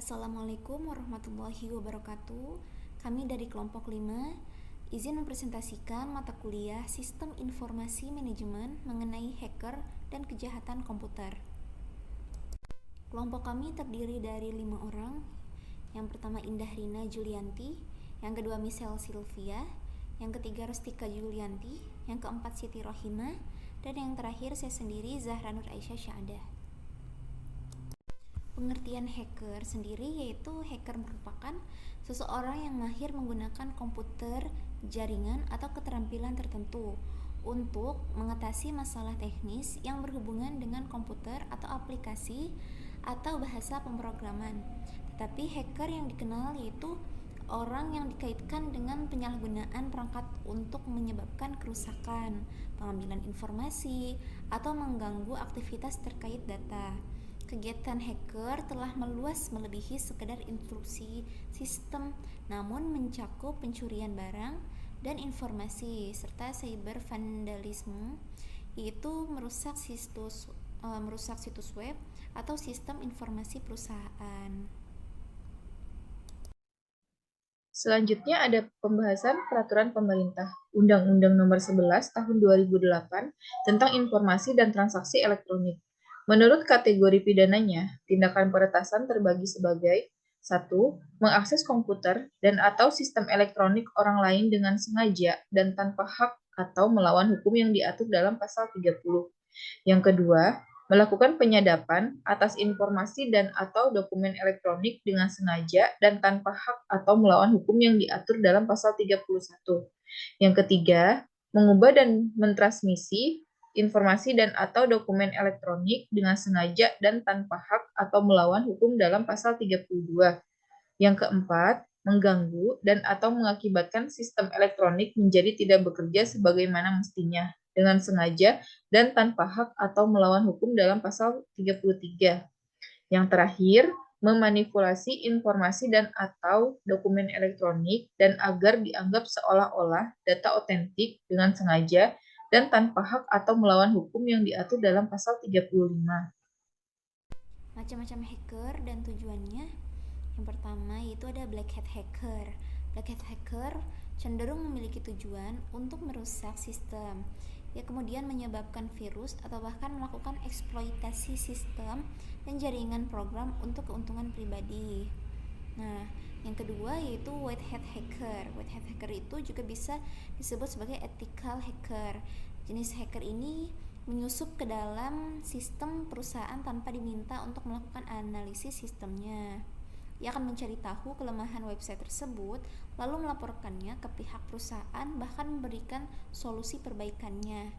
Assalamualaikum warahmatullahi wabarakatuh. Kami dari kelompok 5 izin mempresentasikan mata kuliah Sistem Informasi Manajemen mengenai hacker dan kejahatan komputer. Kelompok kami terdiri dari 5 orang. Yang pertama Indah Rina Julianti, yang kedua Michelle Sylvia, yang ketiga Rustika Julianti, yang keempat Siti Rohimah, dan yang terakhir saya sendiri Zahra Nur Aisyah Syahadah. Pengertian hacker sendiri yaitu hacker merupakan seseorang yang mahir menggunakan komputer, jaringan, atau keterampilan tertentu untuk mengatasi masalah teknis yang berhubungan dengan komputer atau aplikasi atau bahasa pemrograman. Tetapi hacker yang dikenal yaitu orang yang dikaitkan dengan penyalahgunaan perangkat untuk menyebabkan kerusakan, pengambilan informasi, atau mengganggu aktivitas terkait data. Kegiatan hacker telah meluas melebihi sekedar intrusi sistem, namun mencakup pencurian barang dan informasi serta cyber vandalisme, yaitu merusak situs web atau sistem informasi perusahaan. Selanjutnya ada pembahasan peraturan pemerintah Undang-Undang Nomor 11 Tahun 2008 tentang informasi dan transaksi elektronik. Menurut kategori pidananya, tindakan peretasan terbagi sebagai 1. Mengakses komputer dan atau sistem elektronik orang lain dengan sengaja dan tanpa hak atau melawan hukum yang diatur dalam pasal 30. Yang kedua, melakukan penyadapan atas informasi dan atau dokumen elektronik dengan sengaja dan tanpa hak atau melawan hukum yang diatur dalam pasal 31. Yang ketiga, mengubah dan mentransmisi informasi dan atau dokumen elektronik dengan sengaja dan tanpa hak atau melawan hukum dalam pasal 32. Yang keempat, mengganggu dan atau mengakibatkan sistem elektronik menjadi tidak bekerja sebagaimana mestinya dengan sengaja dan tanpa hak atau melawan hukum dalam pasal 33. Yang terakhir, memanipulasi informasi dan atau dokumen elektronik dan agar dianggap seolah-olah data otentik dengan sengaja dan tanpa hak atau melawan hukum yang diatur dalam pasal 35. Macam-macam hacker dan tujuannya. Yang pertama yaitu ada black hat hacker. Black hat hacker cenderung memiliki tujuan untuk merusak sistem. Ia kemudian menyebabkan virus atau bahkan melakukan eksploitasi sistem dan jaringan program untuk keuntungan pribadi. Nah, yang kedua yaitu white hat hacker. White hat hacker itu juga bisa disebut sebagai ethical hacker. Jenis hacker ini menyusup ke dalam sistem perusahaan tanpa diminta untuk melakukan analisis sistemnya. Ia akan mencari tahu kelemahan website tersebut, lalu melaporkannya ke pihak perusahaan, bahkan memberikan solusi perbaikannya.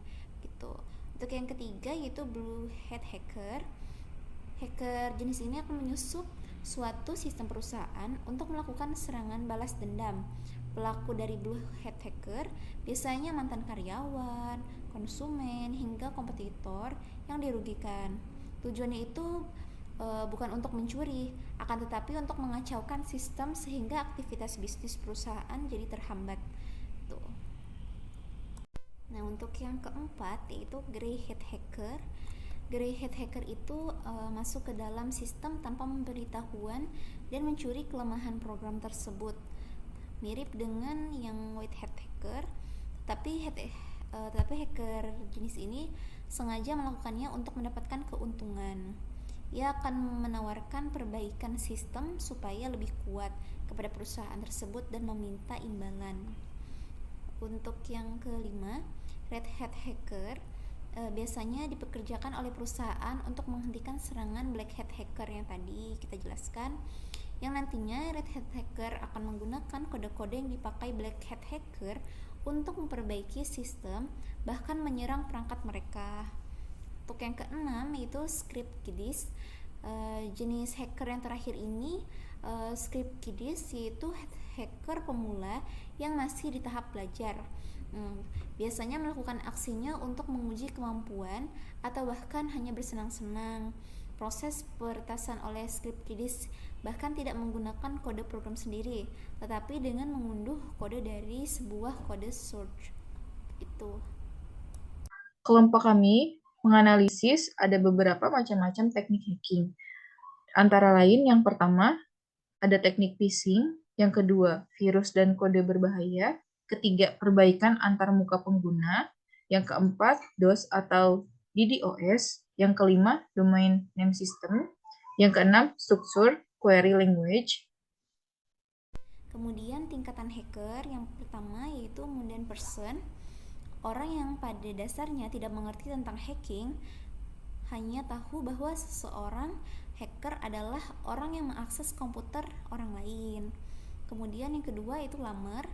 Gitu. Untuk yang ketiga yaitu blue hat hacker. Hacker jenis ini akan menyusup suatu sistem perusahaan untuk melakukan serangan balas dendam. Pelaku dari blue hat hacker biasanya mantan karyawan, konsumen, hingga kompetitor yang dirugikan. Tujuannya itu bukan untuk mencuri, akan tetapi untuk mengacaukan sistem sehingga aktivitas bisnis perusahaan jadi terhambat. Tuh. Nah, untuk yang keempat yaitu grey hat hacker. Grey hat hacker itu masuk ke dalam sistem tanpa pemberitahuan dan mencuri kelemahan program tersebut. Mirip dengan yang white hat hacker, tapi hacker jenis ini sengaja melakukannya untuk mendapatkan keuntungan. Ia akan menawarkan perbaikan sistem supaya lebih kuat kepada perusahaan tersebut dan meminta imbalan. Untuk yang kelima, red hat hacker biasanya dipekerjakan oleh perusahaan untuk menghentikan serangan black hat hacker yang tadi kita jelaskan, yang nantinya red hat hacker akan menggunakan kode-kode yang dipakai black hat hacker untuk memperbaiki sistem, bahkan menyerang perangkat mereka. Untuk yang keenam yaitu script kiddies. Jenis hacker yang terakhir ini script kiddies yaitu hacker pemula yang masih di tahap belajar. Biasanya melakukan aksinya untuk menguji kemampuan atau bahkan hanya bersenang-senang. Proses peretasan oleh script kiddies bahkan tidak menggunakan kode program sendiri, tetapi dengan mengunduh kode dari sebuah kode source. Itu. Kelompok kami menganalisis ada beberapa macam-macam teknik hacking. Antara lain yang pertama, ada teknik phishing, yang kedua, virus dan kode berbahaya, ketiga, perbaikan antar muka pengguna, yang keempat, DOS atau DDoS, yang kelima, domain name system, yang keenam, structure query language. Kemudian tingkatan hacker yang pertama yaitu mundane person, orang yang pada dasarnya tidak mengerti tentang hacking, hanya tahu bahwa seseorang hacker adalah orang yang mengakses komputer orang lain. Kemudian yang kedua itu lamer,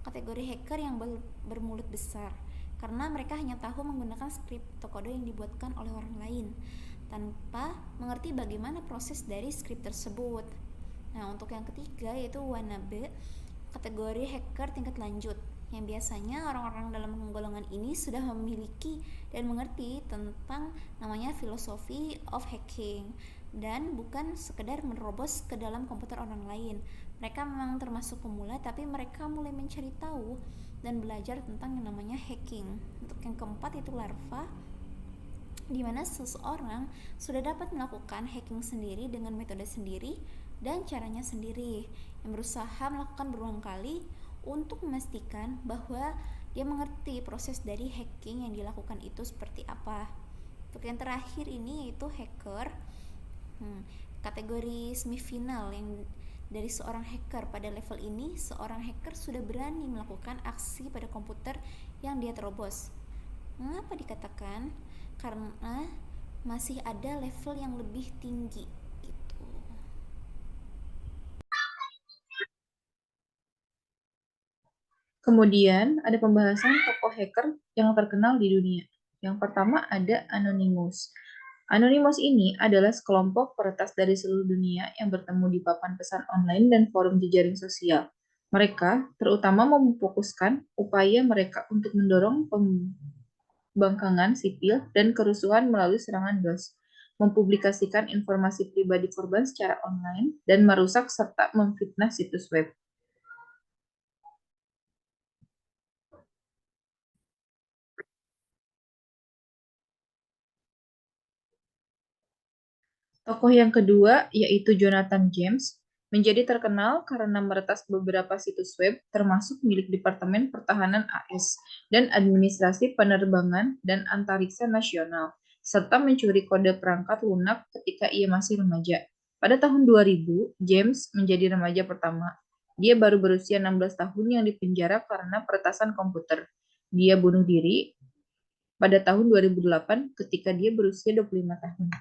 kategori hacker yang bermulut besar, karena mereka hanya tahu menggunakan skrip atau kode yang dibuatkan oleh orang lain tanpa mengerti bagaimana proses dari skrip tersebut. Nah, untuk yang ketiga yaitu wannabe, kategori hacker tingkat lanjut, yang biasanya orang-orang dalam golongan ini sudah memiliki dan mengerti tentang namanya filosofi of hacking dan bukan sekedar menerobos ke dalam komputer orang lain. Mereka memang termasuk pemula, tapi mereka mulai mencari tahu dan belajar tentang yang namanya hacking. Untuk yang keempat itu larva, di mana seseorang sudah dapat melakukan hacking sendiri dengan metode sendiri dan caranya sendiri, yang berusaha melakukan berulang kali untuk memastikan bahwa dia mengerti proses dari hacking yang dilakukan itu seperti apa. Untuk yang terakhir ini yaitu hacker, kategori semifinal, yang dari seorang hacker. Pada level ini, seorang hacker sudah berani melakukan aksi pada komputer yang dia terobos. Mengapa dikatakan? Karena masih ada level yang lebih tinggi gitu. Kemudian ada pembahasan tokoh hacker yang terkenal di dunia. Yang pertama ada Anonymous. Anonymous ini adalah sekelompok peretas dari seluruh dunia yang bertemu di papan pesan online dan forum jejaring sosial. Mereka terutama memfokuskan upaya mereka untuk mendorong pembangkangan sipil dan kerusuhan melalui serangan DOS, mempublikasikan informasi pribadi korban secara online, dan merusak serta memfitnah situs web. Tokoh yang kedua, yaitu Jonathan James, menjadi terkenal karena meretas beberapa situs web termasuk milik Departemen Pertahanan AS dan Administrasi Penerbangan dan Antariksa Nasional, serta mencuri kode perangkat lunak ketika ia masih remaja. Pada tahun 2000, James menjadi remaja pertama. Dia baru berusia 16 tahun yang dipenjara karena peretasan komputer. Dia bunuh diri pada tahun 2008 ketika dia berusia 25 tahun.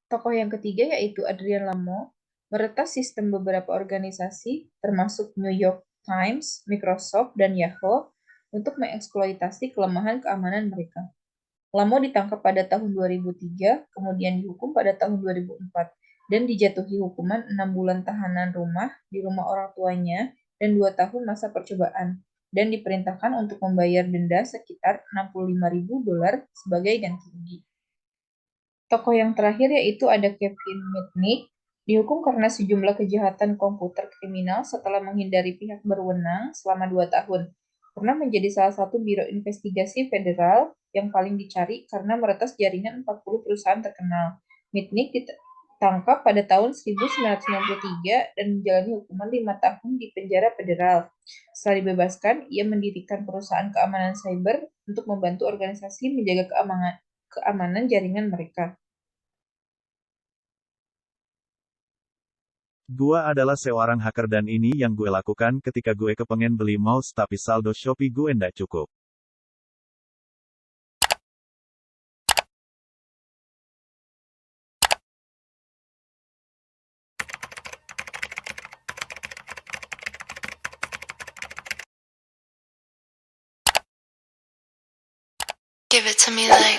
Tokoh yang ketiga yaitu Adrian Lamo, meretas sistem beberapa organisasi, termasuk New York Times, Microsoft, dan Yahoo, untuk mengeksploitasi kelemahan keamanan mereka. Lamo ditangkap pada tahun 2003, kemudian dihukum pada tahun 2004, dan dijatuhi hukuman 6 bulan tahanan rumah di rumah orang tuanya dan 2 tahun masa percobaan, dan diperintahkan untuk membayar denda sekitar $65.000 sebagai ganti rugi. Tokoh yang terakhir yaitu ada Kevin Mitnick, dihukum karena sejumlah kejahatan komputer kriminal setelah menghindari pihak berwenang selama 2 tahun. Pernah menjadi salah satu biro investigasi federal yang paling dicari karena meretas jaringan 40 perusahaan terkenal. Mitnick ditangkap pada tahun 1993 dan menjalani hukuman 5 tahun di penjara federal. Setelah dibebaskan, ia mendirikan perusahaan keamanan cyber untuk membantu organisasi menjaga keamanan jaringan mereka. Gua adalah seorang hacker dan ini yang gue lakukan ketika gue kepengen beli mouse tapi saldo Shopee gue ndak cukup. Give it to me like.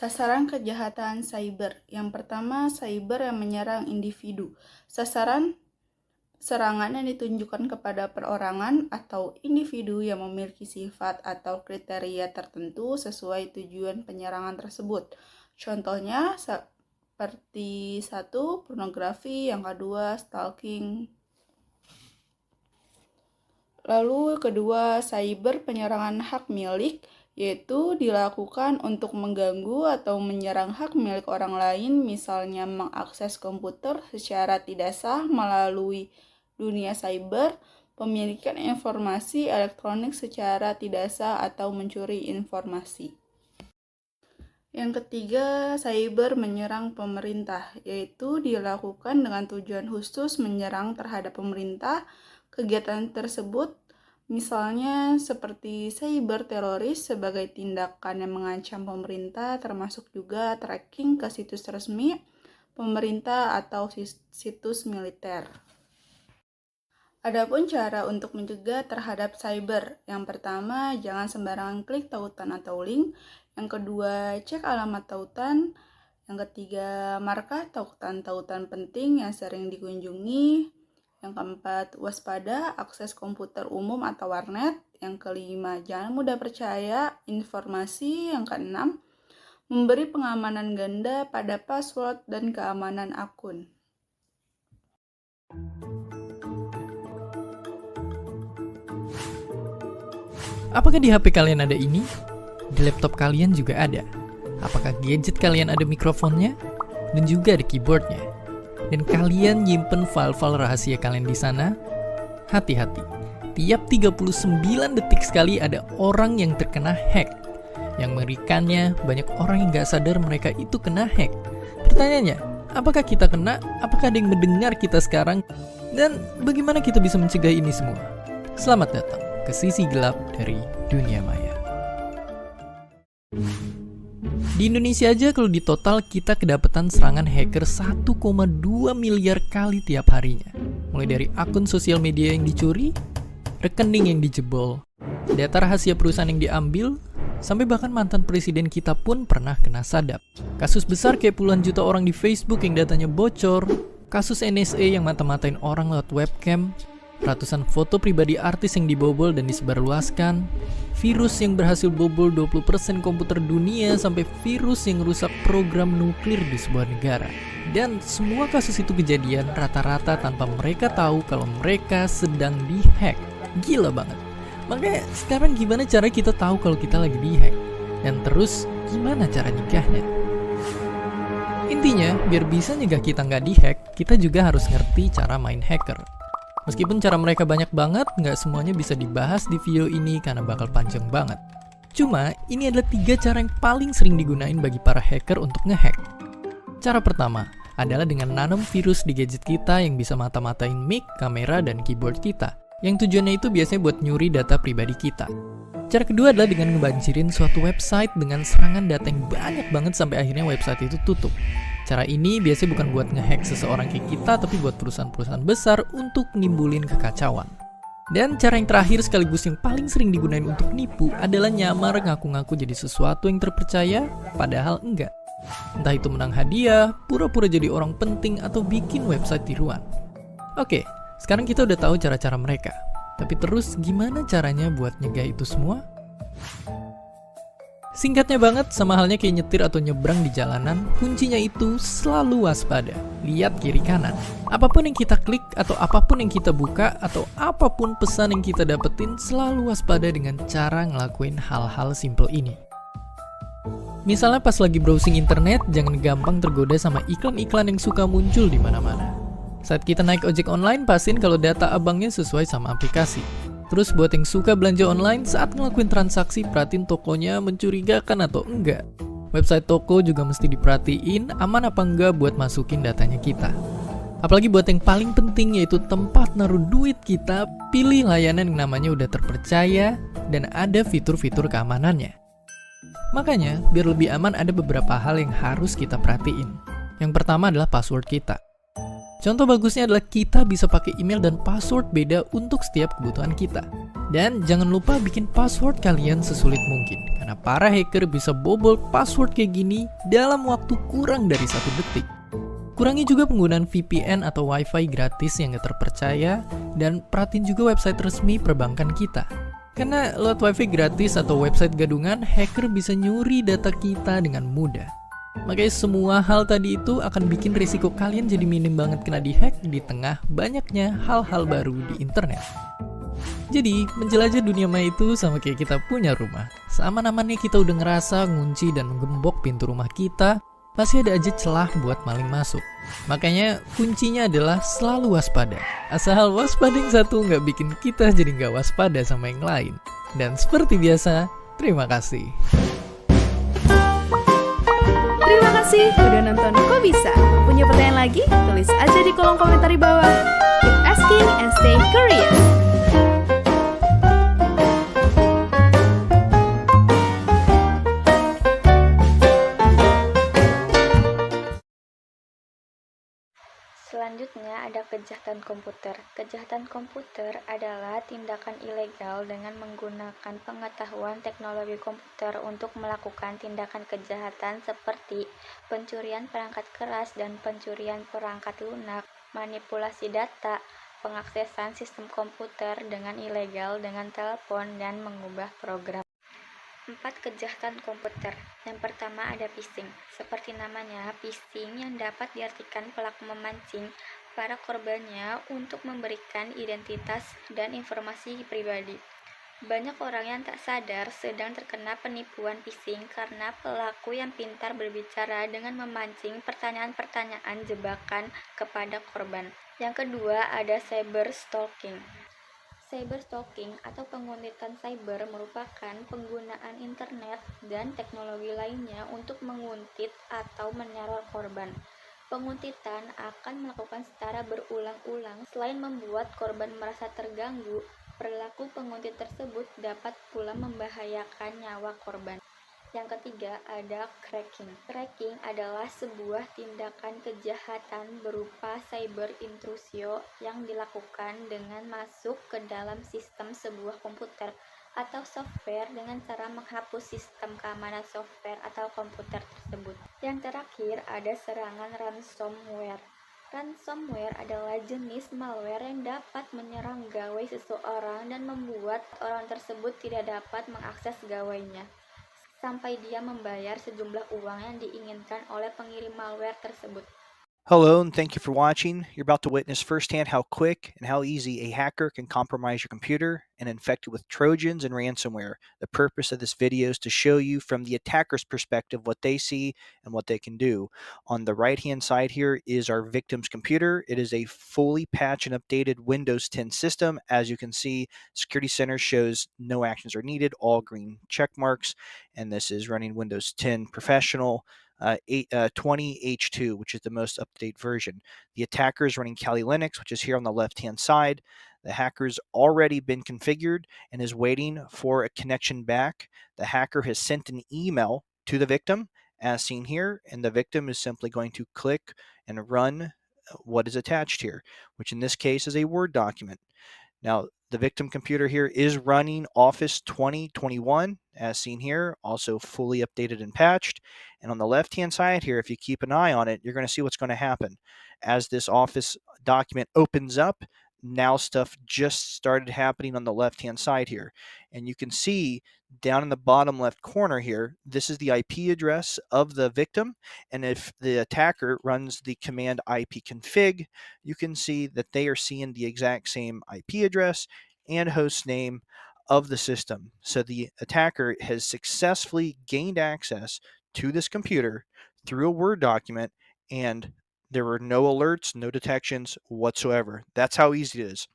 Sasaran kejahatan cyber. Yang pertama, cyber yang menyerang individu. Serangan yang ditunjukkan kepada perorangan atau individu yang memiliki sifat atau kriteria tertentu sesuai tujuan penyerangan tersebut. Contohnya, seperti 1. Pornografi, yang kedua stalking. Lalu kedua, cyber penyerangan hak milik, yaitu dilakukan untuk mengganggu atau menyerang hak milik orang lain, misalnya mengakses komputer secara tidak sah melalui dunia cyber, pemilikan informasi elektronik secara tidak sah atau mencuri informasi. Yang ketiga, cyber menyerang pemerintah, yaitu dilakukan dengan tujuan khusus menyerang terhadap pemerintah. Kegiatan tersebut misalnya seperti cyber teroris sebagai tindakan yang mengancam pemerintah, termasuk juga tracking ke situs resmi pemerintah atau situs militer. Adapun cara untuk mencegah terhadap cyber, yang pertama, jangan sembarangan klik tautan atau link. Yang kedua, cek alamat tautan. Yang ketiga, markah tautan-tautan penting yang sering dikunjungi. Yang keempat, waspada akses komputer umum atau warnet. Yang kelima, jangan mudah percaya informasi. Yang keenam, memberi pengamanan ganda pada password dan keamanan akun. Apakah di HP kalian ada ini? Di laptop kalian juga ada. Apakah gadget kalian ada mikrofonnya? Dan juga ada keyboardnya? Dan kalian nyimpen file-file rahasia kalian di sana? Hati-hati, tiap 39 detik sekali ada orang yang terkena hack. Yang mengerikannya, banyak orang yang gak sadar mereka itu kena hack. Pertanyaannya, apakah kita kena? Apakah ada yang mendengar kita sekarang? Dan bagaimana kita bisa mencegah ini semua? Selamat datang ke sisi gelap dari dunia maya. Di Indonesia aja kalau di total kita kedapatan serangan hacker 1,2 miliar kali tiap harinya. Mulai dari akun sosial media yang dicuri, rekening yang dijebol, data rahasia perusahaan yang diambil, sampai bahkan mantan presiden kita pun pernah kena sadap. Kasus besar kayak puluhan juta orang di Facebook yang datanya bocor, kasus NSA yang mata-matain orang lewat webcam, ratusan foto pribadi artis yang dibobol dan disebarluaskan, virus yang berhasil bobol 20% komputer dunia, sampai virus yang rusak program nuklir di sebuah negara. Dan semua kasus itu kejadian rata-rata tanpa mereka tahu kalau mereka sedang dihack. Gila banget. Makanya sekarang gimana cara kita tahu kalau kita lagi dihack? Dan terus gimana cara nyegahnya? Intinya, biar bisa nyegah kita nggak dihack, kita juga harus ngerti cara main hacker. Meskipun cara mereka banyak banget, nggak semuanya bisa dibahas di video ini karena bakal panjang banget. Cuma, ini adalah 3 cara yang paling sering digunain bagi para hacker untuk ngehack. Cara pertama adalah dengan nanam virus di gadget kita yang bisa mata-matain mic, kamera, dan keyboard kita. Yang tujuannya itu biasanya buat nyuri data pribadi kita. Cara kedua adalah dengan ngebanjirin suatu website dengan serangan data yang banyak banget sampai akhirnya website itu tutup. Cara ini biasanya bukan buat ngehack seseorang kayak kita, tapi buat perusahaan-perusahaan besar untuk nimbulin kekacauan. Dan cara yang terakhir sekaligus yang paling sering digunain untuk nipu adalah nyamar ngaku-ngaku jadi sesuatu yang terpercaya, padahal enggak. Entah itu menang hadiah, pura-pura jadi orang penting, atau bikin website tiruan. Oke, sekarang kita udah tahu cara-cara mereka. Tapi terus gimana caranya buat nyegah itu semua? Singkatnya banget, sama halnya kayak nyetir atau nyebrang di jalanan, kuncinya itu selalu waspada. Lihat kiri kanan. Apapun yang kita klik, atau apapun yang kita buka, atau apapun pesan yang kita dapetin, selalu waspada dengan cara ngelakuin hal-hal simple ini. Misalnya pas lagi browsing internet, jangan gampang tergoda sama iklan-iklan yang suka muncul di mana-mana. Saat kita naik ojek online, pastiin kalau data abangnya sesuai sama aplikasi. Terus buat yang suka belanja online, saat ngelakuin transaksi, perhatiin tokonya mencurigakan atau enggak. Website toko juga mesti diperhatiin, aman apa enggak buat masukin datanya kita. Apalagi buat yang paling penting, yaitu tempat naruh duit kita, pilih layanan yang namanya udah terpercaya dan ada fitur-fitur keamanannya. Makanya, biar lebih aman ada beberapa hal yang harus kita perhatiin. Yang pertama adalah password kita. Contoh bagusnya adalah kita bisa pakai email dan password beda untuk setiap kebutuhan kita. Dan jangan lupa bikin password kalian sesulit mungkin, karena para hacker bisa bobol password kayak gini dalam waktu kurang dari 1 detik. Kurangi juga penggunaan VPN atau Wi-Fi gratis yang gak terpercaya, dan perhatiin juga website resmi perbankan kita. Karena lewat Wi-Fi gratis atau website gadungan, hacker bisa nyuri data kita dengan mudah. Makanya semua hal tadi itu akan bikin risiko kalian jadi minim banget kena dihack di tengah banyaknya hal-hal baru di internet. Jadi, menjelajah dunia maya itu sama kayak kita punya rumah. Seaman-amannya kita udah ngerasa ngunci dan menggembok pintu rumah kita, pasti ada aja celah buat maling masuk. Makanya kuncinya adalah selalu waspada. Asal waspada yang satu nggak bikin kita jadi nggak waspada sama yang lain. Dan seperti biasa, terima kasih. Terima kasih udah nonton Kok Bisa. Punya pertanyaan lagi? Tulis aja di kolom komentar di bawah. Keep asking and stay curious. Selanjutnya ada kejahatan komputer. Kejahatan komputer adalah tindakan ilegal dengan menggunakan pengetahuan teknologi komputer untuk melakukan tindakan kejahatan seperti pencurian perangkat keras dan pencurian perangkat lunak, manipulasi data, pengaksesan sistem komputer dengan ilegal dengan telepon, dan mengubah program. 4 kejahatan komputer. Yang pertama ada phishing. Seperti namanya, phishing yang dapat diartikan pelaku memancing para korbannya untuk memberikan identitas dan informasi pribadi. Banyak orang yang tak sadar sedang terkena penipuan phishing karena pelaku yang pintar berbicara dengan memancing pertanyaan-pertanyaan jebakan kepada korban. Yang kedua ada cyberstalking. Cyberstalking atau penguntitan cyber merupakan penggunaan internet dan teknologi lainnya untuk menguntit atau meneror korban. Penguntitan akan melakukan secara berulang-ulang. Selain membuat korban merasa terganggu, perilaku penguntit tersebut dapat pula membahayakan nyawa korban. Yang ketiga ada cracking. Cracking adalah sebuah tindakan kejahatan berupa cyber intrusio yang dilakukan dengan masuk ke dalam sistem sebuah komputer atau software dengan cara menghapus sistem keamanan software atau komputer tersebut. Yang terakhir ada serangan ransomware. Ransomware adalah jenis malware yang dapat menyerang gawai seseorang dan membuat orang tersebut tidak dapat mengakses gawainya sampai dia membayar sejumlah uang yang diinginkan oleh pengirim malware tersebut. Hello, and thank you for watching. You're about to witness firsthand how quick and how easy a hacker can compromise your computer and infect it with Trojans and ransomware. The purpose of this video is to show you from the attacker's perspective what they see and what they can do. On the right-hand side here is our victim's computer. It is a fully patched and updated Windows 10 system. As you can see, Security Center shows no actions are needed, all green check marks, and this is running Windows 10 Professional. 20H2, which is the most up-to-date version. The attacker is running Kali Linux, which is here on the left-hand side. The hacker's already been configured and is waiting for a connection back. The hacker has sent an email to the victim, as seen here, and the victim is simply going to click and run what is attached here, which in this case is a Word document. Now, the victim computer here is running Office 2021, as seen here, also fully updated and patched. And on the left-hand side here, if you keep an eye on it, you're going to see what's going to happen. As this Office document opens up, now stuff just started happening on the left-hand side here. And you can see down in the bottom left corner here, this is the IP address of the victim. And if the attacker runs the command ipconfig, you can see that they are seeing the exact same IP address and host name of the system. So the attacker has successfully gained access to this computer through a Word document, and there were no alerts, no detections whatsoever. That's how easy it is.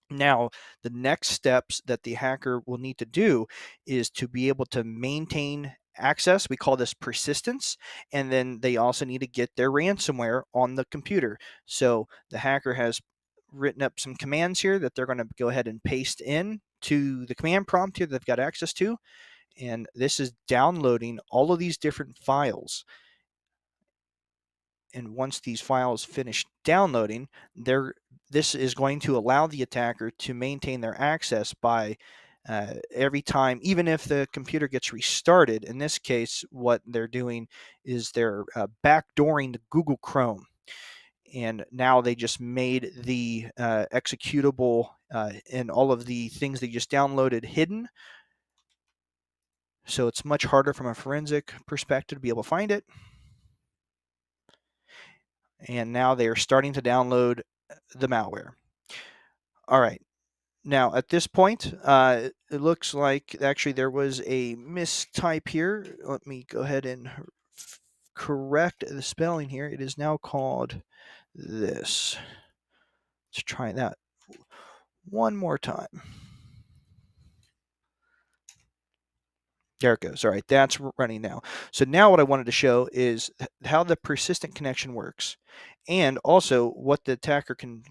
Now, the next steps that the hacker will need to do is to be able to maintain access. We call this persistence. And then they also need to get their ransomware on the computer. So the hacker has written up some commands here that they're going to go ahead and paste in to the command prompt here that they've got access to. And this is downloading all of these different files. And once these files finish downloading, this is going to allow the attacker to maintain their access by every time, even if the computer gets restarted. In this case, what they're doing is they're backdooring to Google Chrome. And now they just made the executable and all of the things they just downloaded hidden. So it's much harder from a forensic perspective to be able to find it. and now they are starting to download the malware. All right. Now, at this point, it looks like actually there was a mistype here. Let me go ahead and correct the spelling here. It is now called this. Let's try that one more time. There it goes. All right, that's running now. So now what I wanted to show is how the persistent connection works, and also what the attacker can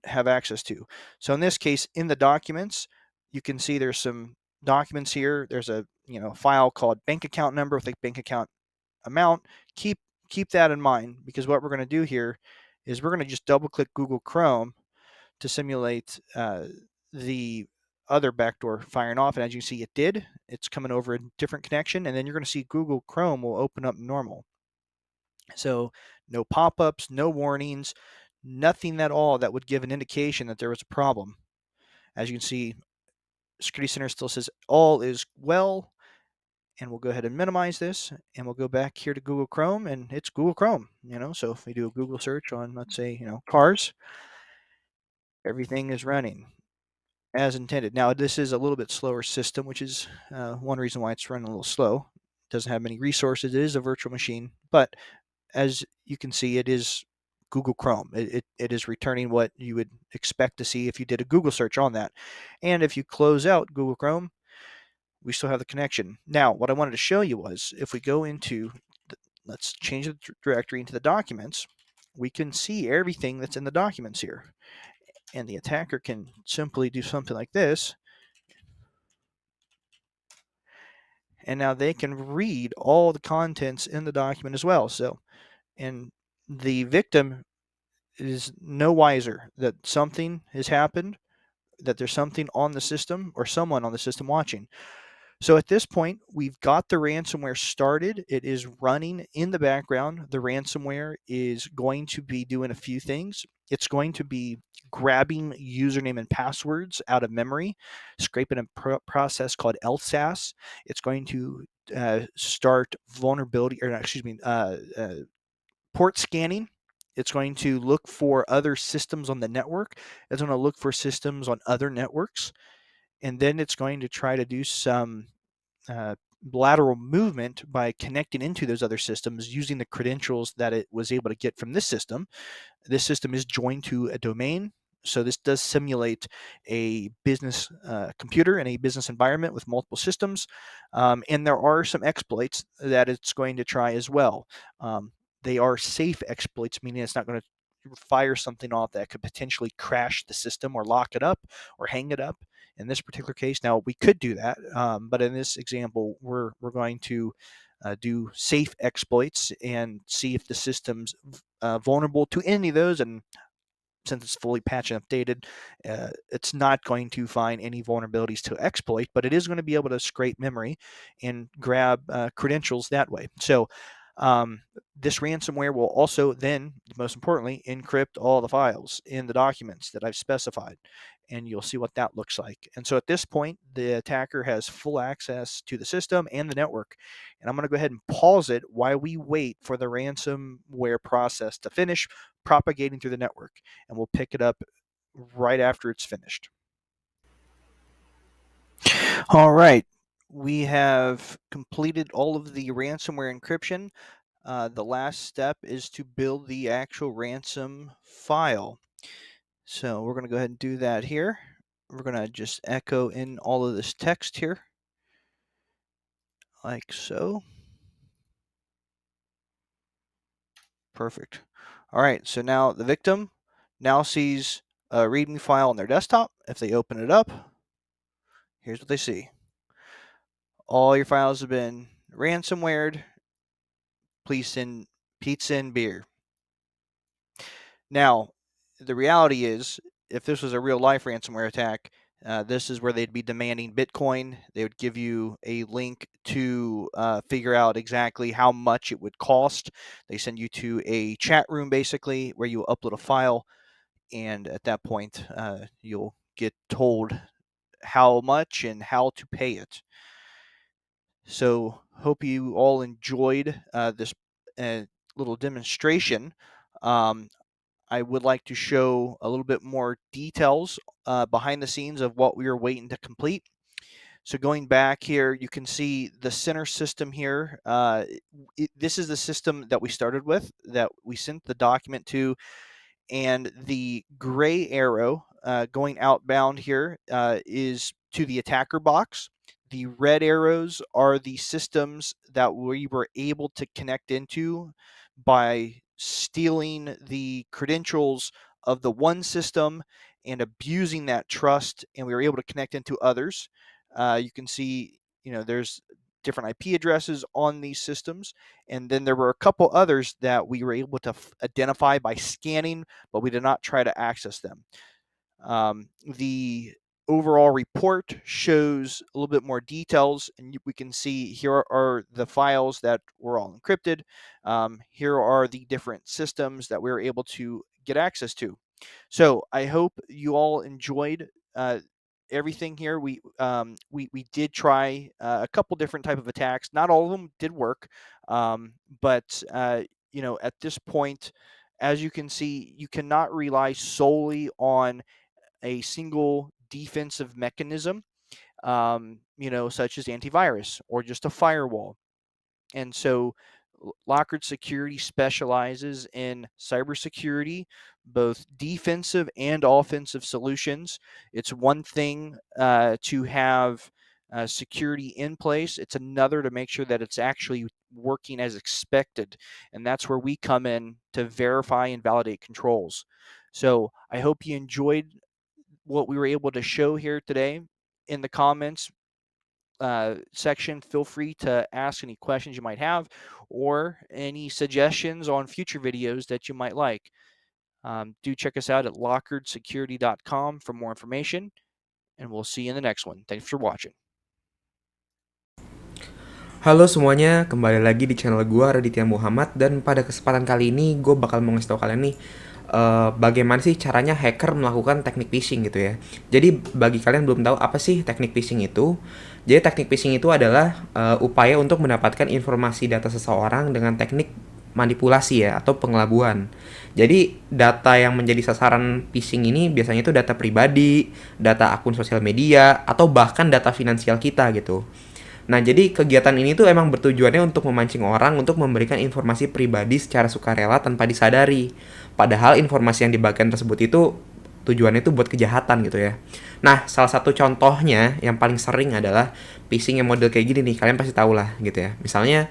have access to. So in this case, in the documents, you can see there's some documents here. There's a file called bank account number with a bank account amount. Keep that in mind, because what we're going to do here is we're going to just double click Google Chrome to simulate the other backdoor firing off, and as you see, it did. It's coming over a different connection, and then you're going to see Google Chrome will open up normal. So no pop-ups, no warnings, nothing at all that would give an indication that there was a problem. As you can see, Security Center still says all is well, and we'll go ahead and minimize this, and we'll go back here to Google Chrome, and it's Google Chrome. So if we do a Google search on, let's say, cars, everything is running as intended. Now, this is a little bit slower system, which is one reason why it's running a little slow. It doesn't have many resources. It is a virtual machine, but as you can see, it is Google Chrome. It is returning what you would expect to see if you did a Google search on that. And if you close out Google Chrome, we still have the connection. Now, what I wanted to show you was, if we go into, let's change the directory into the documents, we can see everything that's in the documents here. And the attacker can simply do something like this, and now they can read all the contents in the document as well. So, and the victim is no wiser that something has happened, that there's something on the system or someone on the system watching. So at this point, we've got the ransomware started. It is running in the background. The ransomware is going to be doing a few things. It's going to be grabbing username and passwords out of memory, scraping a process called LSAS. It's going to start vulnerability, or excuse me, port scanning. It's going to look for other systems on the network. It's going to look for systems on other networks. And then it's going to try to do some lateral movement by connecting into those other systems using the credentials that it was able to get from this system. This system is joined to a domain. So this does simulate a business computer in a business environment with multiple systems. And there are some exploits that it's going to try as well. They are safe exploits, meaning it's not going to fire something off that could potentially crash the system or lock it up or hang it up. In this particular case, now we could do that, but in this example, we're going to do safe exploits and see if the system's vulnerable to any of those. And since it's fully patched and updated, it's not going to find any vulnerabilities to exploit, but it is going to be able to scrape memory and grab credentials that way. So this ransomware will also then, most importantly, encrypt all the files in the documents that I've specified, and you'll see what that looks like. And so at this point, the attacker has full access to the system and the network. And I'm going to go ahead and pause it while we wait for the ransomware process to finish propagating through the network, and we'll pick it up right after it's finished. All right. We have completed all of the ransomware encryption. The last step is to build the actual ransom file. So we're going to go ahead and do that here. We're going to just echo in all of this text here, like so. Perfect. All right, so now the victim now sees a README file on their desktop. If they open it up, here's what they see. All your files have been ransomwared. Please send pizza and beer. Now, the reality is, if this was a real life ransomware attack, this is where they'd be demanding Bitcoin. They would give you a link to figure out exactly how much it would cost. They send you to a chat room, basically, where you upload a file, and at that point, you'll get told how much and how to pay it. So hope you all enjoyed this little demonstration I would like to show a little bit more details behind the scenes of what we are waiting to complete. So going back here, you can see the center system here. This is the system that we started with, that we sent the document to, and the gray arrow going outbound here is to the attacker box. The red arrows are the systems that we were able to connect into by stealing the credentials of the one system and abusing that trust, and we were able to connect into others. You can see, there's different IP addresses on these systems, and then there were a couple others that we were able to identify by scanning, but we did not try to access them. The overall report shows a little bit more details, and we can see here are the files that were all encrypted. Here are the different systems that we were able to get access to. So I hope you all enjoyed everything here. We did try a couple different type of attacks. Not all of them did work, but at this point, as you can see, you cannot rely solely on a single defensive mechanism, such as antivirus or just a firewall. And so Lockhart Security specializes in cybersecurity, both defensive and offensive solutions. It's one thing to have security in place. It's another to make sure that it's actually working as expected. And that's where we come in to verify and validate controls. So I hope you enjoyed what we were able to show here today. In the comments section, feel free to ask any questions you might have or any suggestions on future videos that you might like. Do check us out at lockhardsecurity.com for more information, and we'll see you in the next one. Thanks for watching. Halo semuanya, kembali lagi di channel gue Raditya Muhammad, dan pada kesempatan kali ini gue bakal mau ngasih tau kalian nih bagaimana sih caranya hacker melakukan teknik phishing gitu ya. Jadi bagi kalian belum tahu apa sih teknik phishing itu, jadi teknik phishing itu adalah upaya untuk mendapatkan informasi data seseorang dengan teknik manipulasi ya, atau pengelabuan. Jadi data yang menjadi sasaran phishing ini biasanya itu data pribadi, data akun sosial media, atau bahkan data finansial kita gitu. Nah, jadi kegiatan ini tuh emang bertujuannya untuk memancing orang untuk memberikan informasi pribadi secara sukarela tanpa disadari. Padahal informasi yang dibagikan tersebut itu tujuannya itu buat kejahatan gitu ya. Nah, salah satu contohnya yang paling sering adalah phishing yang model kayak gini nih. Kalian pasti tahu lah gitu ya. Misalnya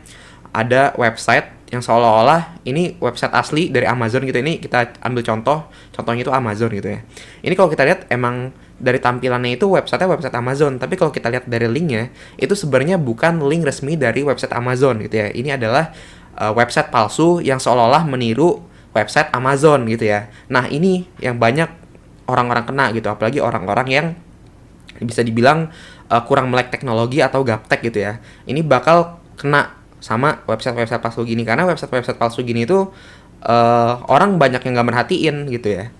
ada website yang seolah-olah ini website asli dari Amazon gitu. Ini kita ambil contohnya itu Amazon gitu ya. Ini kalau kita lihat emang dari tampilannya itu website Amazon, tapi kalau kita lihat dari linknya itu sebenarnya bukan link resmi dari website Amazon gitu ya. Ini adalah website palsu yang seolah-olah meniru website Amazon gitu ya. Nah, ini yang banyak orang-orang kena gitu, apalagi orang-orang yang bisa dibilang kurang melek teknologi atau gaptek gitu ya. Ini bakal kena sama website-website palsu gini, karena website-website palsu gini itu orang banyak yang gak merhatiin gitu ya.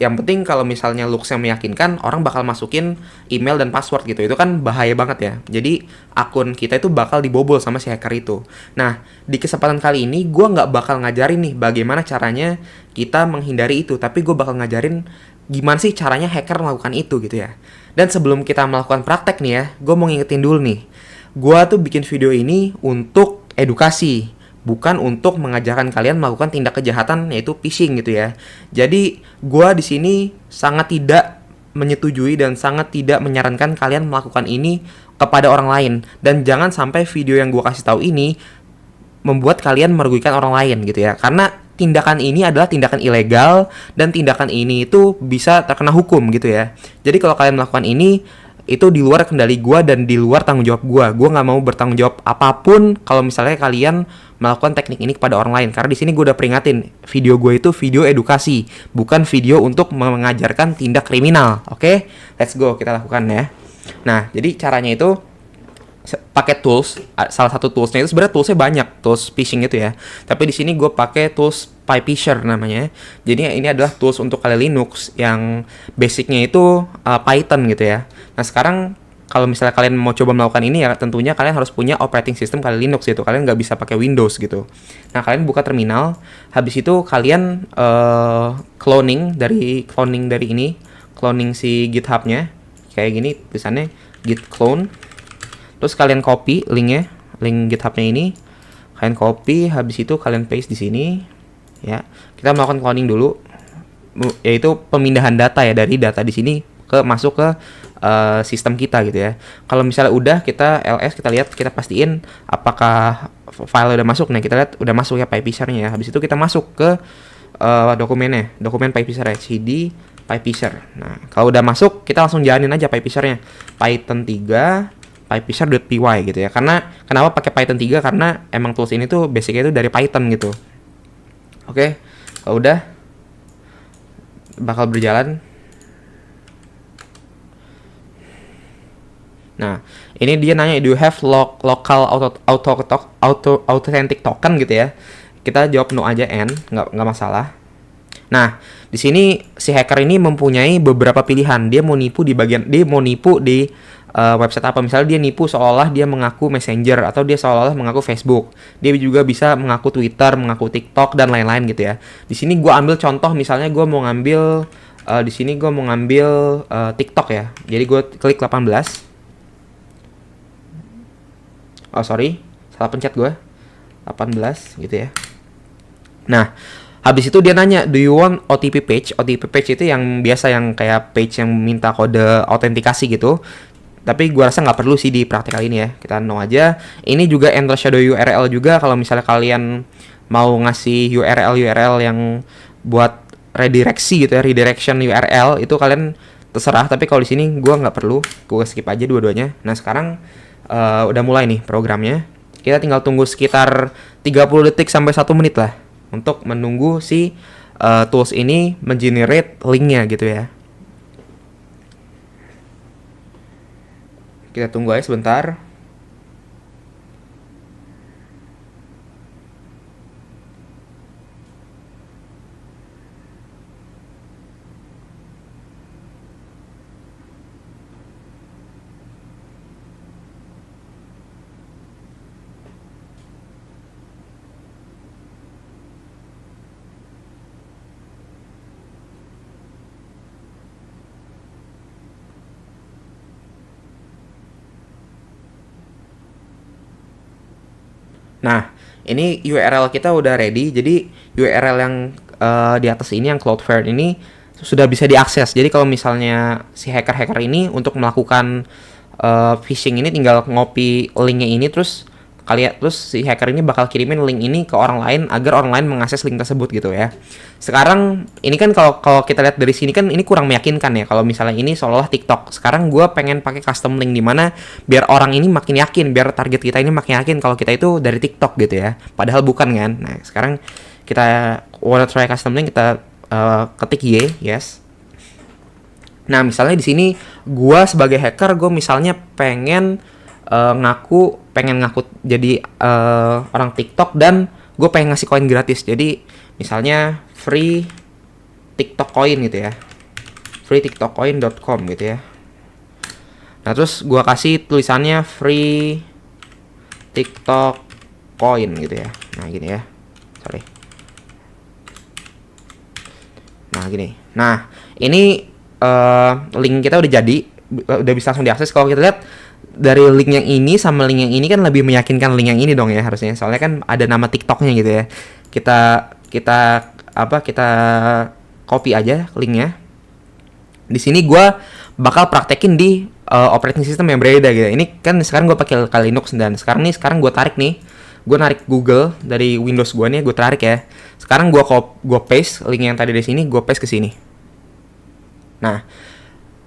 Yang penting kalau misalnya looks-nya meyakinkan, orang bakal masukin email dan password gitu. Itu kan bahaya banget ya. Jadi akun kita itu bakal dibobol sama si hacker itu. Nah, di kesempatan kali ini gue nggak bakal ngajarin nih bagaimana caranya kita menghindari itu, tapi gue bakal ngajarin gimana sih caranya hacker melakukan itu gitu ya. Dan sebelum kita melakukan praktek nih ya, gue mau ngingetin dulu nih, gue tuh bikin video ini untuk edukasi, bukan untuk mengajarkan kalian melakukan tindak kejahatan yaitu phishing gitu ya. Jadi gua di sini sangat tidak menyetujui dan sangat tidak menyarankan kalian melakukan ini kepada orang lain, dan jangan sampai video yang gua kasih tahu ini membuat kalian merugikan orang lain gitu ya. Karena tindakan ini adalah tindakan ilegal dan tindakan ini itu bisa terkena hukum gitu ya. Jadi kalau kalian melakukan ini itu di luar kendali gue dan di luar tanggung jawab gue. Gue nggak mau bertanggung jawab apapun kalau misalnya kalian melakukan teknik ini kepada orang lain. Karena di sini gue udah peringatin, video gue itu video edukasi, bukan video untuk mengajarkan tindak kriminal. Oke, let's go, kita lakukan ya. Nah, jadi caranya itu pakai tools. Salah satu toolsnya itu sebenarnya toolsnya banyak, tools phishing itu ya. Tapi di sini gue pakai tools PyPhisher namanya. Jadi ini adalah tools untuk kali Linux yang basicnya itu Python gitu ya. Nah, sekarang kalau misalnya kalian mau coba melakukan ini ya tentunya kalian harus punya operating system kalian Linux gitu. Kalian nggak bisa pakai Windows gitu. Nah, kalian buka terminal, habis itu kalian cloning dari ini, cloning si GitHub-nya. Kayak gini tulisannya git clone. Terus kalian copy link GitHub-nya ini. Kalian copy, habis itu kalian paste di sini ya. Kita melakukan cloning dulu, yaitu pemindahan data ya dari data di sini masuk ke sistem kita gitu ya. Kalau misalnya udah, kita ls, kita lihat, kita pastiin apakah file udah masuk. Nah, kita lihat udah masuk ya PyPicer-nya ya. Habis itu kita masuk ke dokumen PyPicer ya, cd PyPicer. Nah, kalau udah masuk, kita langsung jalanin aja PyPicer-nya. Python 3 pypycer.py gitu ya. Karena kenapa pakai Python 3? Karena emang tools ini tuh basicnya itu dari Python gitu. Oke, kalau udah bakal berjalan. Nah, ini dia nanya, do you have local authentic token gitu ya. Kita jawab no aja, nggak masalah. Nah, di sini si hacker ini mempunyai beberapa pilihan. Dia mau nipu di website apa. Misalnya dia nipu seolah dia mengaku Messenger, atau dia seolah mengaku Facebook. Dia juga bisa mengaku Twitter, mengaku TikTok dan lain-lain gitu ya. Di sini gue ambil contoh, misalnya gue mau ngambil di sini gue mau ngambil TikTok ya. Jadi gue klik 18. Oh sorry, salah pencet gue. 18 gitu ya. Nah, habis itu dia nanya, do you want OTP page? OTP page itu yang biasa, yang kayak page yang minta kode autentikasi gitu. Tapi gue rasa nggak perlu sih di praktikal ini ya. Kita no aja. Ini juga enter shadow URL juga. Kalau misalnya kalian mau ngasih URL yang buat redireksi gitu ya, redirection URL, itu kalian terserah. Tapi kalau di sini gue nggak perlu. Gue skip aja dua-duanya. Nah, sekarang udah mulai nih programnya. Kita tinggal tunggu sekitar 30 detik sampai 1 menit lah untuk menunggu si tools ini mengenerate linknya gitu ya. Kita tunggu aja sebentar. Nah, ini URL kita udah ready. Jadi URL yang di atas ini, yang Cloudflare ini sudah bisa diakses. Jadi kalau misalnya si hacker ini untuk melakukan phishing ini, tinggal ngopi linknya ini, terus si hacker ini bakal kirimin link ini ke orang lain agar orang lain mengakses link tersebut gitu ya. Sekarang ini kan kalau kita lihat dari sini kan ini kurang meyakinkan ya. Kalau misalnya ini seolah-olah TikTok. Sekarang gue pengen pakai custom link di mana biar orang ini makin yakin, biar target kita ini makin yakin kalau kita itu dari TikTok gitu ya. Padahal bukan kan. Nah, sekarang kita wanna try custom link, kita ketik yes. Nah, misalnya di sini gue sebagai hacker, gue misalnya pengen ngaku jadi orang TikTok, dan gue pengen ngasih koin gratis. Jadi misalnya free TikTok coin gitu ya, freetiktokoin.com gitu ya. Nah, terus gue kasih tulisannya free TikTok coin gitu ya. Nah, gini ya, sorry. Nah, gini. Nah, ini link kita udah jadi, udah bisa langsung diakses. Kalau kita lihat dari link yang ini sama link yang ini kan lebih meyakinkan link yang ini dong ya harusnya. Soalnya kan ada nama TikToknya gitu ya. Kita copy aja linknya. Di sini gue bakal praktekin di operating system yang berbeda gitu. Ini kan sekarang gue pakai Linux, dan sekarang gue tarik nih. Gue narik Google dari Windows gue nih, gue tarik ya. Sekarang gue paste link yang tadi di sini, gue paste ke sini. Nah,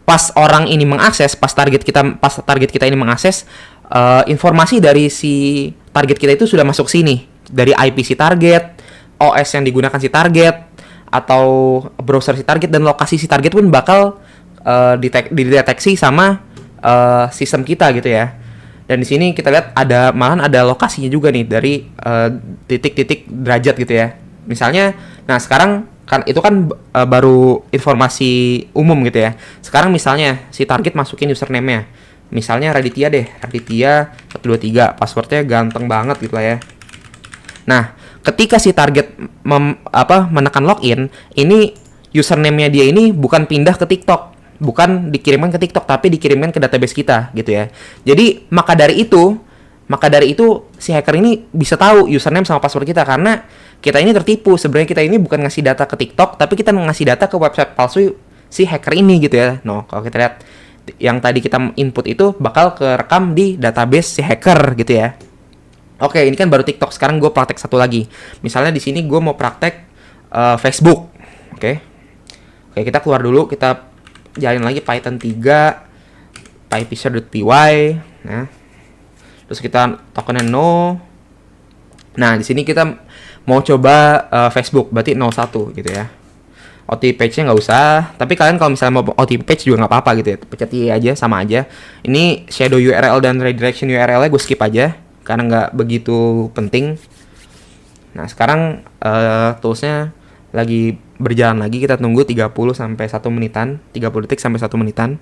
pas orang ini mengakses, pas target kita ini mengakses, informasi dari si target kita itu sudah masuk sini, dari IP si target, OS yang digunakan si target, atau browser si target, dan lokasi si target pun bakal dideteksi sama sistem kita gitu ya. Dan di sini kita lihat malahan ada lokasinya juga nih, dari titik-titik derajat gitu ya. Misalnya, nah sekarang kan itu kan baru informasi umum gitu ya. Sekarang misalnya si target masukin username-nya. Misalnya Raditya deh, Raditya 123, passwordnya ganteng banget gitu lah ya. Nah, ketika si target menekan login, ini username-nya dia ini bukan pindah ke TikTok, bukan dikirimkan ke TikTok, tapi dikirimkan ke database kita gitu ya. Jadi maka dari itu si hacker ini bisa tahu username sama password kita, karena kita ini tertipu. Sebenarnya kita ini bukan ngasih data ke TikTok, tapi kita ngasih data ke website palsu si hacker ini gitu ya. No, kalau kita lihat yang tadi kita input itu bakal kerekam di database si hacker gitu ya. Oke, ini kan baru TikTok. Sekarang gue praktek satu lagi. Misalnya di sini gue mau praktek Facebook. Oke, kita keluar dulu. Kita jalin lagi Python 3 pypysure.py. Nah, terus kita tokennya no. Nah, di sini kita mau coba Facebook, berarti 01 gitu ya. OTP page-nya nggak usah, tapi kalian kalau misalnya mau OTP page juga nggak apa-apa gitu ya, pencet I aja, sama aja. Ini shadow URL dan redirection URL-nya gue skip aja, karena nggak begitu penting. Nah, sekarang toolsnya lagi berjalan lagi, kita tunggu 30 sampai 1 menitan, 30 detik sampai 1 menitan.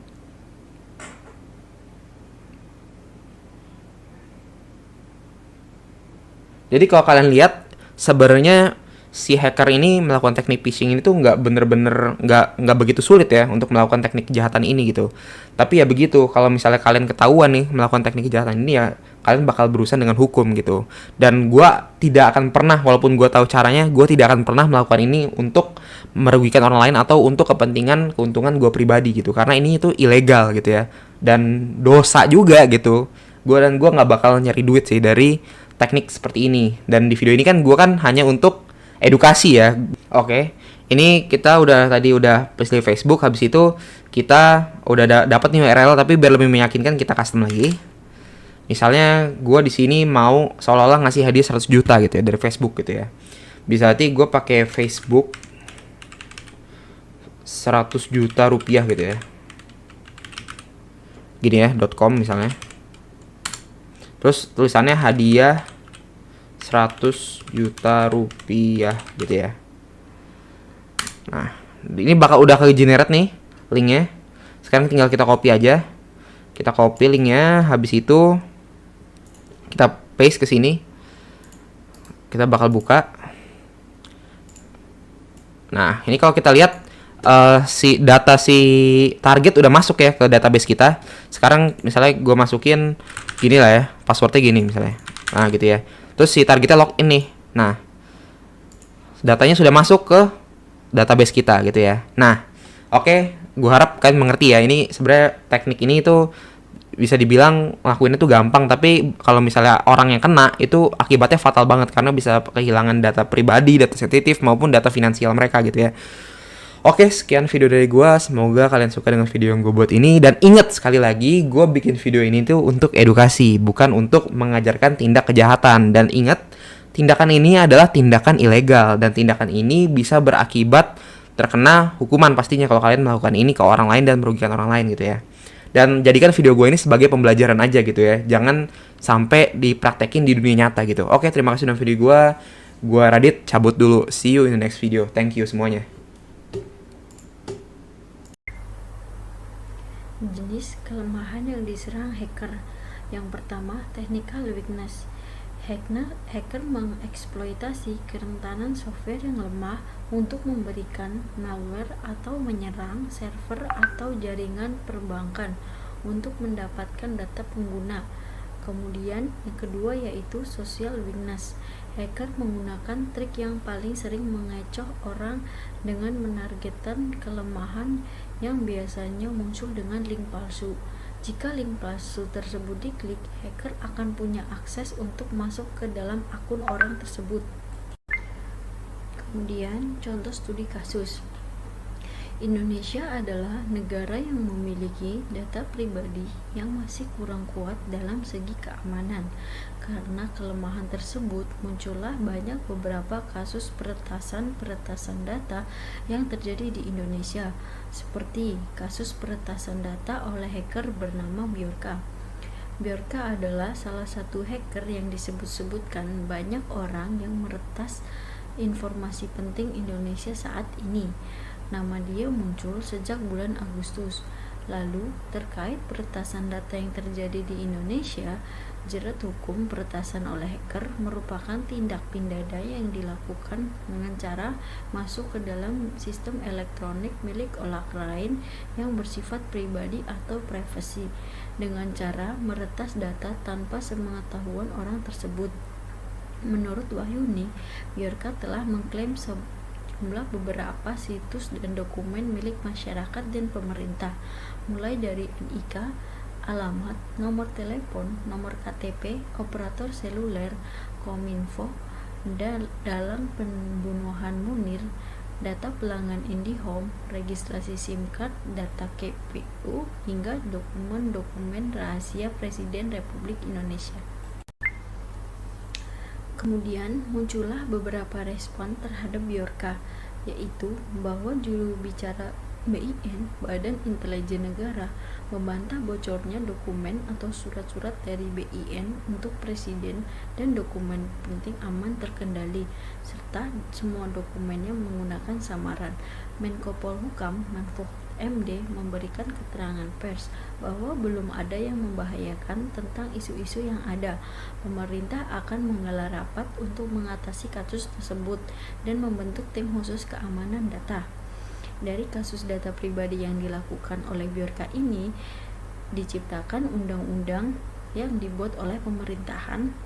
Jadi kalau kalian lihat, sebenarnya si hacker ini melakukan teknik phishing ini tuh nggak bener-bener nggak begitu sulit ya untuk melakukan teknik kejahatan ini gitu. Tapi ya begitu, kalau misalnya kalian ketahuan nih melakukan teknik kejahatan ini, ya kalian bakal berurusan dengan hukum gitu. Dan gue tidak akan pernah, walaupun gue tahu caranya, gue tidak akan pernah melakukan ini untuk merugikan orang lain atau untuk keuntungan gue pribadi gitu. Karena ini itu ilegal gitu ya, dan dosa juga gitu. Gue nggak bakal nyari duit sih dari teknik seperti ini. Dan di video ini kan gue kan hanya untuk edukasi ya. Oke, ini kita udah pilih Facebook, habis itu kita udah dapat nih URL, tapi biar lebih meyakinkan kita custom lagi. Misalnya gue di sini mau seolah-olah ngasih hadiah 100 juta gitu ya dari Facebook gitu ya. Bisa nanti gue pakai Facebook 100 juta rupiah gitu ya. Gini ya, .com misalnya. Terus tulisannya hadiah 100 juta rupiah gitu ya. Nah, ini bakal udah ke-generate nih linknya. Sekarang tinggal kita copy aja. Kita copy linknya, habis itu kita paste ke sini. Kita bakal buka. Nah, ini kalau kita lihat si target udah masuk ya ke database kita. Sekarang misalnya gue masukin gini lah ya, passwordnya gini misalnya. Nah, gitu ya. Terus si targetnya login nih. Nah, datanya sudah masuk ke database kita gitu ya. Nah, oke, gue harap kalian mengerti ya. Ini sebenarnya teknik ini itu bisa dibilang ngelakuinnya tuh gampang, tapi kalau misalnya orang yang kena itu akibatnya fatal banget, karena bisa kehilangan data pribadi, data sensitif maupun data finansial mereka gitu ya. Oke, sekian video dari gue. Semoga kalian suka dengan video yang gue buat ini. Dan ingat sekali lagi, gue bikin video ini tuh untuk edukasi, bukan untuk mengajarkan tindak kejahatan. Dan ingat, tindakan ini adalah tindakan ilegal. Dan tindakan ini bisa berakibat terkena hukuman pastinya kalau kalian melakukan ini ke orang lain dan merugikan orang lain gitu ya. Dan jadikan video gue ini sebagai pembelajaran aja gitu ya. Jangan sampai dipraktekin di dunia nyata gitu. Oke, terima kasih sudah video gue. Gue Radit, cabut dulu. See you in the next video. Thank you semuanya. Jenis kelemahan yang diserang hacker. Yang pertama, technical weakness. Hacker mengeksploitasi kerentanan software yang lemah untuk memberikan malware atau menyerang server atau jaringan perbankan untuk mendapatkan data pengguna. Kemudian yang kedua yaitu social weakness. Hacker menggunakan trik yang paling sering mengecoh orang dengan menargetkan kelemahan yang biasanya muncul dengan link palsu. Jika link palsu tersebut diklik, hacker akan punya akses untuk masuk ke dalam akun orang tersebut. Kemudian contoh studi kasus. Indonesia adalah negara yang memiliki data pribadi yang masih kurang kuat dalam segi keamanan. Karena kelemahan tersebut, muncullah banyak beberapa kasus peretasan data yang terjadi di Indonesia, seperti kasus peretasan data oleh hacker bernama Bjorka. Bjorka adalah salah satu hacker yang disebut-sebutkan banyak orang yang meretas informasi penting Indonesia saat ini. Nama dia muncul sejak bulan Agustus. Lalu, terkait peretasan data yang terjadi di Indonesia, jerat hukum peretasan oleh hacker merupakan tindak pidana yang dilakukan dengan cara masuk ke dalam sistem elektronik milik orang lain yang bersifat pribadi atau privasi, dengan cara meretas data tanpa sepengetahuan orang tersebut. Menurut Wahyuni, Bjorka telah mengklaim jumlah beberapa situs dan dokumen milik masyarakat dan pemerintah, mulai dari NIK, alamat, nomor telepon, nomor KTP, operator seluler, Kominfo, dalam pembunuhan Munir, data pelanggan IndiHome, registrasi SIM card, data KPU, hingga dokumen-dokumen rahasia Presiden Republik Indonesia. Kemudian muncullah beberapa respon terhadap Bjorka, yaitu bahwa juru bicara BIN, Badan Intelijen Negara, membantah bocornya dokumen atau surat-surat dari BIN untuk presiden dan dokumen penting aman terkendali, serta semua dokumennya menggunakan samaran. Menko Polhukam Mahfud MD memberikan keterangan pers bahwa belum ada yang membahayakan tentang isu-isu yang ada. Pemerintah akan menggelar rapat untuk mengatasi kasus tersebut dan membentuk tim khusus keamanan data. Dari kasus data pribadi yang dilakukan oleh Bjorka ini, diciptakan undang-undang yang dibuat oleh pemerintahan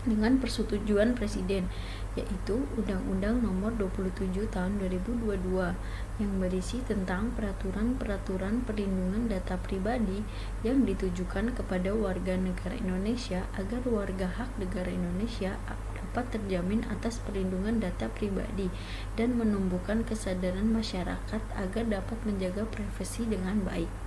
dengan persetujuan presiden, yaitu Undang-Undang Nomor 27 Tahun 2022 yang berisi tentang peraturan-peraturan perlindungan data pribadi yang ditujukan kepada warga negara Indonesia agar warga hak negara Indonesia dapat terjamin atas perlindungan data pribadi dan menumbuhkan kesadaran masyarakat agar dapat menjaga privasi dengan baik.